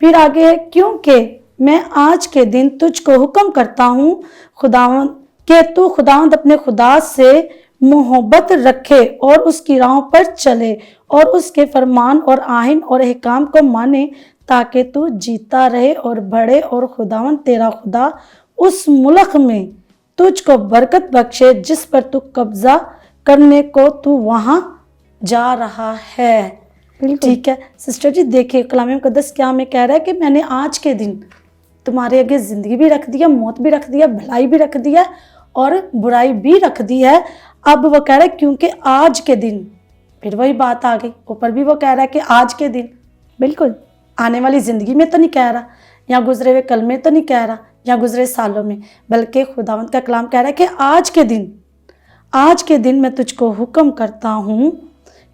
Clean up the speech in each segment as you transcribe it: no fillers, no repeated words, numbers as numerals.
پھر آگے ہے کیونکہ میں آج کے دن تجھ کو حکم کرتا ہوں خداوند کہ تو خداوند اپنے خدا سے محبت رکھے اور اس کی راہوں پر چلے اور اس کے فرمان اور آئین اور احکام کو مانے تاکہ تو جیتا رہے اور بڑھے، اور خداوند تیرا خدا اس ملک میں تجھ کو برکت بخشے جس پر تو قبضہ کرنے کو تو وہاں جا رہا ہے۔ ٹھیک ہے سسٹر جی، دیکھیں کلام مقدس کیا ہمیں کہہ رہا ہے کہ میں نے آج کے دن تمہارے آگے زندگی بھی رکھ دیا، موت بھی رکھ دیا، بھلائی بھی رکھ دیا اور برائی بھی رکھ دی ہے۔ اب وہ کہہ رہا ہے کیونکہ آج کے دن، پھر وہی بات آ گئی اوپر بھی وہ کہہ رہا ہے کہ آج کے دن، بالکل آنے والی زندگی میں تو نہیں کہہ رہا، یا گزرے ہوئے کل میں تو نہیں کہہ رہا، یا گزرے سالوں میں، بلکہ خداوند کا کلام کہہ رہا ہے کہ آج کے دن میں تجھ کو حکم کرتا ہوں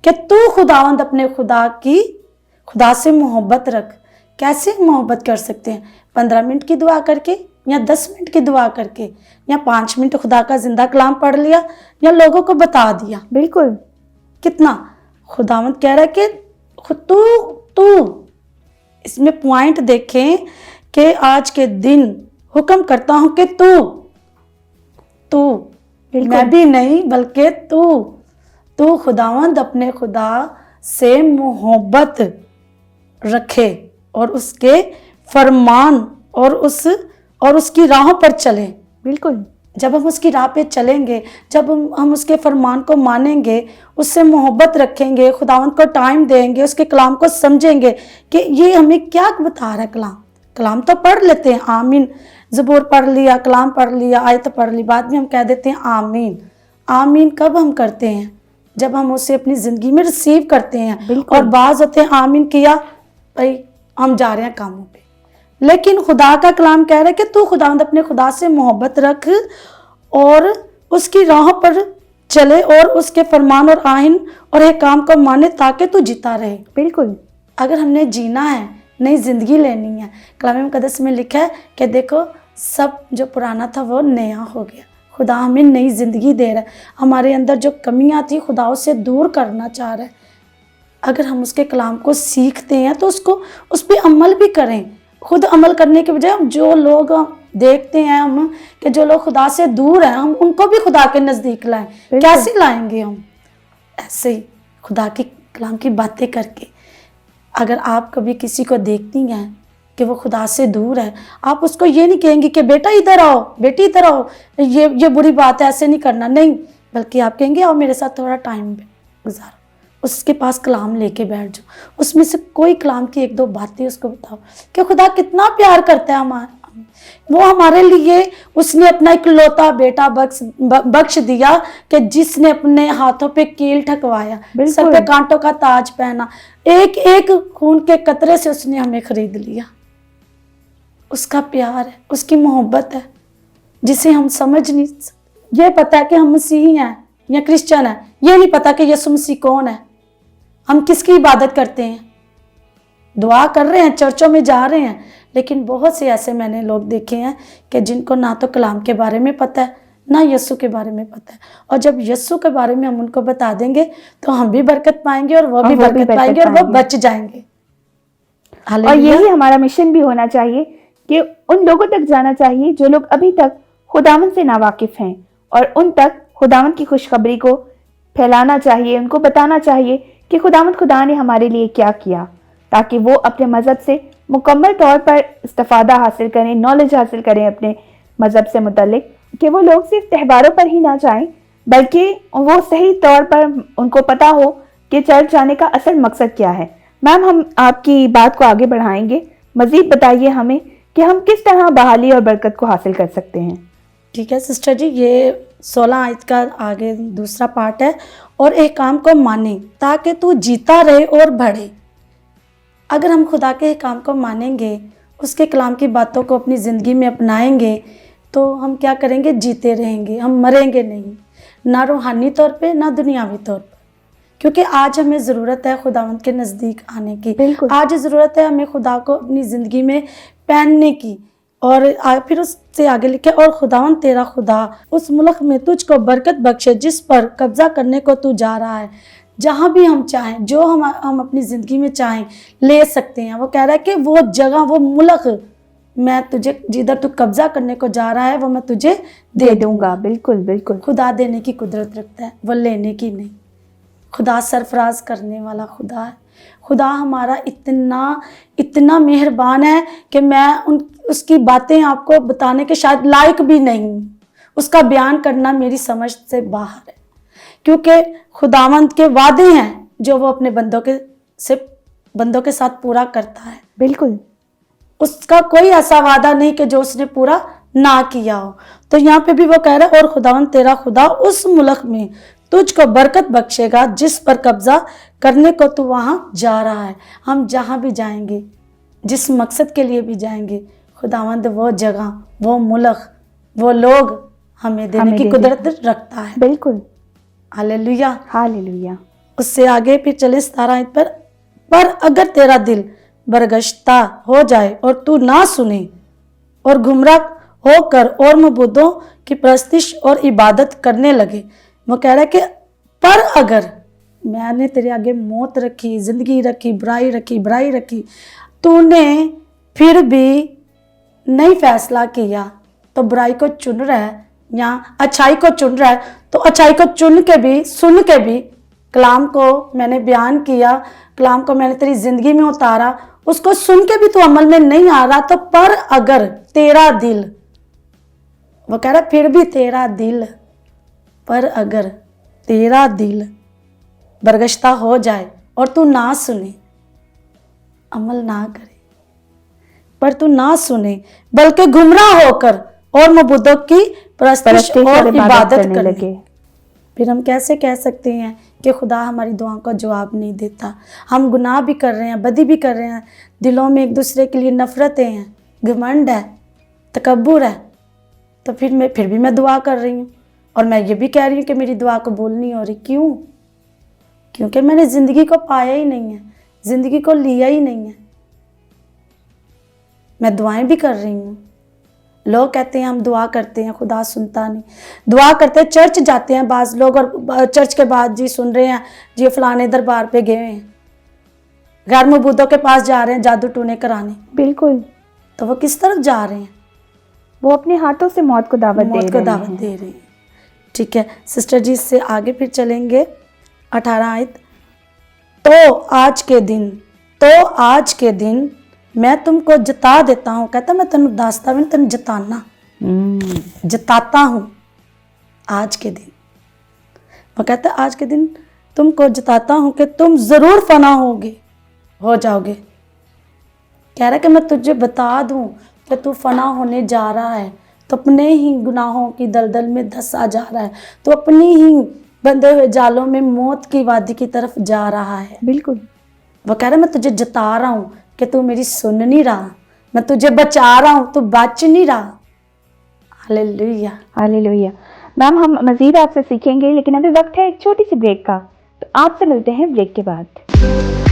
کہ تو خداوند اپنے خدا سے محبت رکھ۔ کیسے محبت کر سکتے ہیں؟ 15 منٹ کی دعا کر کے، یا 10 منٹ کی دعا کر کے، یا 5 منٹ خدا کا زندہ کلام پڑھ لیا، یا لوگوں کو بتا دیا۔ بالکل کتنا خداوند کہہ رہا ہے کہ تو اس میں پوائنٹ دیکھیں کہ آج کے دن حکم کرتا ہوں کہ تو میں بھی نہیں بلکہ تو خداوند اپنے خدا سے محبت رکھے اور اس کے فرمان اور اس کی راہوں پر چلے۔ بالکل جب ہم اس کی راہ پہ چلیں گے، جب ہم اس کے فرمان کو مانیں گے، اس سے محبت رکھیں گے، خداوند کو ٹائم دیں گے، اس کے کلام کو سمجھیں گے کہ یہ ہمیں کیا بتا رہا ہے۔ کلام تو پڑھ لیتے ہیں، آمین، زبور پڑھ لیا، کلام پڑھ لیا، آیت پڑھ لی، بعد میں ہم کہہ دیتے ہیں آمین۔ آمین کب ہم کرتے ہیں؟ جب ہم اسے اپنی زندگی میں ریسیو کرتے ہیں۔ اور بعض ہوتے ہیں آمین کیا، بھائی ہم جا رہے ہیں کاموں پہ، لیکن خدا کا کلام کہہ رہا ہے کہ تو خداوند اپنے خدا سے محبت رکھ اور اس کی راہوں پر چلے اور اس کے فرمان اور آئین اور احکام کو مانے تاکہ تو جیتا رہے۔ بالکل اگر ہم نے جینا ہے، نئی زندگی لینی ہے، کلام مقدس میں لکھا ہے کہ دیکھو سب جو پرانا تھا وہ نیا ہو گیا۔ خدا ہمیں نئی زندگی دے رہا ہے، ہمارے اندر جو کمیاں تھی خدا اس سے دور کرنا چاہ رہا ہے۔ اگر ہم اس کے کلام کو سیکھتے ہیں تو اس پہ عمل بھی کریں۔ خود عمل کرنے کے بجائے جو لوگ دیکھتے ہیں ہم کہ جو لوگ خدا سے دور ہیں، ہم ان کو بھی خدا کے نزدیک لائیں۔ کیسے لائیں گے ہم؟ ایسے ہی خدا کے کلام کی باتیں کر کے۔ اگر آپ کبھی کسی کو دیکھتی ہیں کہ وہ خدا سے دور ہے، آپ اس کو یہ نہیں کہیں گی کہ بیٹا ادھر آؤ، بیٹی ادھر آؤ، یہ بری بات ہے، ایسے نہیں کرنا، نہیں، بلکہ آپ کہیں گے آؤ میرے ساتھ تھوڑا ٹائم گزارو، اس کے پاس کلام لے کے بیٹھ جاؤ، اس میں سے کوئی کلام کی 1-2 باتیں اس کو بتاؤ کہ خدا کتنا پیار کرتا ہے وہ ہمارے لیے اس نے اپنا اکلوتا بیٹا بخش دیا کہ جس نے اپنے ہاتھوں پہ کیل ٹھکوایا، سر پہ کانٹوں کا تاج پہنا، ایک ایک خون کے قطرے سے اس نے ہمیں خرید لیا۔ اس کا پیار ہے، اس کی محبت ہے جسے ہم سمجھ نہیں سکتے۔ یہ پتہ ہے کہ ہم مسیحی ہیں یا کرسچن ہیں، یہ نہیں پتہ کہ یسوع مسیح کون ہے، ہم کس کی عبادت کرتے ہیں۔ دعا کر رہے ہیں، چرچوں میں جا رہے ہیں، لیکن بہت سے ایسے میں نے لوگ دیکھے ہیں کہ جن کو نہ تو کلام کے بارے میں پتہ ہے نہ یسوع کے بارے میں پتہ ہے، اور جب یسوع کے بارے میں ہم ان کو بتا دیں گے تو ہم بھی برکت پائیں گے اور وہ بھی برکت پائیں گے اور وہ بچ جائیں گے۔ اور یہی ہمارا مشن بھی ہونا چاہیے کہ ان لوگوں تک جانا چاہیے جو لوگ ابھی تک خداوند سے ناواقف ہیں، اور ان تک خداوند کی خوشخبری کو پھیلانا چاہیے، ان کو بتانا چاہیے کہ خدا نے ہمارے لیے کیا کیا، تاکہ وہ اپنے مذہب سے مکمل طور پر استفادہ حاصل کریں، نالج حاصل کریں اپنے مذہب سے متعلق، کہ وہ لوگ صرف تہواروں پر ہی نہ جائیں بلکہ وہ صحیح طور پر ان کو پتا ہو کہ چرچ جانے کا اصل مقصد کیا ہے۔ میم ہم آپ کی بات کو آگے بڑھائیں گے، مزید بتائیے ہمیں کہ ہم کس طرح بحالی اور برکت کو حاصل کر سکتے ہیں۔ ٹھیک ہے سسٹر جی، یہ 16 آیت کا آگے دوسرا پارٹ ہے، اور احکام کو مانے تاکہ تو جیتا رہے اور بڑھے۔ اگر ہم خدا کے احکام کو مانیں گے، اس کے کلام کی باتوں کو اپنی زندگی میں اپنائیں گے تو ہم کیا کریں گے؟ جیتے رہیں گے، ہم مریں گے نہیں، نہ روحانی طور پہ نہ دنیاوی طور پر، کیونکہ آج ہمیں ضرورت ہے خداوند کے نزدیک آنے کی، آج ضرورت ہے ہمیں خدا کو اپنی زندگی میں پہننے کی۔ اور پھر اس سے آگے لکھے اور خداوند تیرا خدا اس ملک میں تجھ کو برکت بخشے جس پر قبضہ کرنے کو تو جا رہا ہے، جہاں بھی ہم چاہیں، جو ہم اپنی زندگی میں چاہیں لے سکتے ہیں۔ وہ کہہ رہا ہے کہ وہ جگہ، وہ ملک میں تجھے، جدھر تو قبضہ کرنے کو جا رہا ہے وہ میں تجھے دے دوں گا۔ بالکل بالکل۔ خدا دینے کی قدرت رکھتا ہے، وہ لینے کی نہیں۔ خدا سرفراز کرنے والا خدا ہے۔ خدا ہمارا اتنا مہربان ہے کہ میں اس کی باتیں آپ کو بتانے کے شاید لائق بھی نہیں ہوں، اس کا بیان کرنا میری سمجھ سے باہر ہے، کیونکہ خداوند کے وعدے ہیں جو وہ اپنے بندوں کے ساتھ پورا کرتا ہے۔ بالکل۔ اس کا کوئی ایسا وعدہ نہیں کہ جو اس نے پورا نہ کیا ہو۔ تو یہاں پہ بھی وہ کہہ رہا ہے، اور خداوند تیرا خدا اس ملک میں تجھ کو برکت بخشے گا جس پر قبضہ کرنے کو تو وہاں جا رہا ہے۔ ہم جہاں بھی جائیں گے، جس مقصد کے لیے بھی جائیں گے، خداوند وہ جگہ، وہ ملک، وہ لوگ ہمیں دینے کی قدرت رکھتا ہے۔ بالکل۔ ہاللیلویہ۔ ہاللیلویہ۔ اس سے آگے پھر چلے 17 آیت پر اگر تیرا دل برگشتہ ہو جائے اور تو نہ سنے اور گمراہ ہو کر اور معبودوں کی پرستش اور عبادت کرنے لگے۔ وہ کہہ رہا ہے کہ پر اگر میں نے تیرے آگے موت رکھی، زندگی رکھی، برائی رکھی، تو نے پھر بھی نہیں فیصلہ کیا، تو برائی کو چن رہا ہے یا اچھائی کو چن رہا ہے، تو اچھائی کو چن کے بھی، سن کے بھی، کلام کو میں نے بیان کیا، کلام کو میں نے تیری زندگی میں اتارا، اس کو سن کے بھی تو عمل میں نہیں آ رہا، تو پر اگر تیرا دل، وہ کہہ رہا پھر بھی تیرا دل، پر اگر تیرا دل برگشتہ ہو جائے اور تو نہ سنے، عمل نہ کرے، پر تو نہ سنے بلکہ گمراہ ہو کر اور معبودوں کی پرستش اور عبادت کرنے لگے، پھر ہم کیسے کہہ سکتے ہیں کہ خدا ہماری دعاؤں کا جواب نہیں دیتا؟ ہم گناہ بھی کر رہے ہیں، بدی بھی کر رہے ہیں، دلوں میں ایک دوسرے کے لیے نفرتیں ہیں، گھمنڈ ہے، تکبر ہے، تو پھر بھی میں دعا کر رہی ہوں، اور میں یہ بھی کہہ رہی ہوں کہ میری دعا قبول نہیں ہو رہی۔ کیوں؟ کیونکہ میں نے زندگی کو پایا ہی نہیں ہے، زندگی کو لیا ہی نہیں ہے۔ میں دعائیں بھی کر رہی ہوں، لوگ کہتے ہیں ہم دعا کرتے ہیں، خدا سنتا نہیں۔ دعا کرتے ہیں، چرچ جاتے ہیں بعض لوگ، اور چرچ کے بعد جی سن رہے ہیں جی فلانے دربار پہ گئے ہیں، غیر معبودوں کے پاس جا رہے ہیں جادو ٹونے کرانے۔ بالکل۔ تو وہ کس طرف جا رہے ہیں؟ وہ اپنے ہاتھوں سے موت کو دعوت دے رہے ہیں۔ ٹھیک ہے سسٹر جی، اس سے آگے پھر چلیں گے 18 آیت۔ تو آج کے دن میں تم کو جتا دیتا ہوں، کہتا میں تنوں داستا بھی تنوں جتانا، جتاتا ہوں آج کے دن۔ وہ کہتا ہے آج کے دن تم کو جتاتا ہوں کہ تم ضرور فنا ہو جاؤ گے۔ کہہ رہا ہے کہ میں تجھے بتا دوں کہ تو فنا ہونے جا رہا ہے، تو اپنے ہی گناہوں کی دلدل میں دھسا جا رہا ہے، تو اپنی ہی بندے ہوئے جالوں میں موت کی وادی کی طرف جا رہا ہے۔ بالکل۔ وہ کہہ رہا ہے میں تجھے جتا رہا ہوں کہ تو میری سن نہیں رہا، میں تجھے بچا رہا ہوں، تو بچ نہیں رہا۔ ہاللیلویہ۔ ہاللیلویہ۔ میم ہم مزید آپ سے سیکھیں گے، لیکن ابھی وقت ہے ایک چھوٹی سی بریک کا، تو آپ سے ملتے ہیں بریک کے بعد۔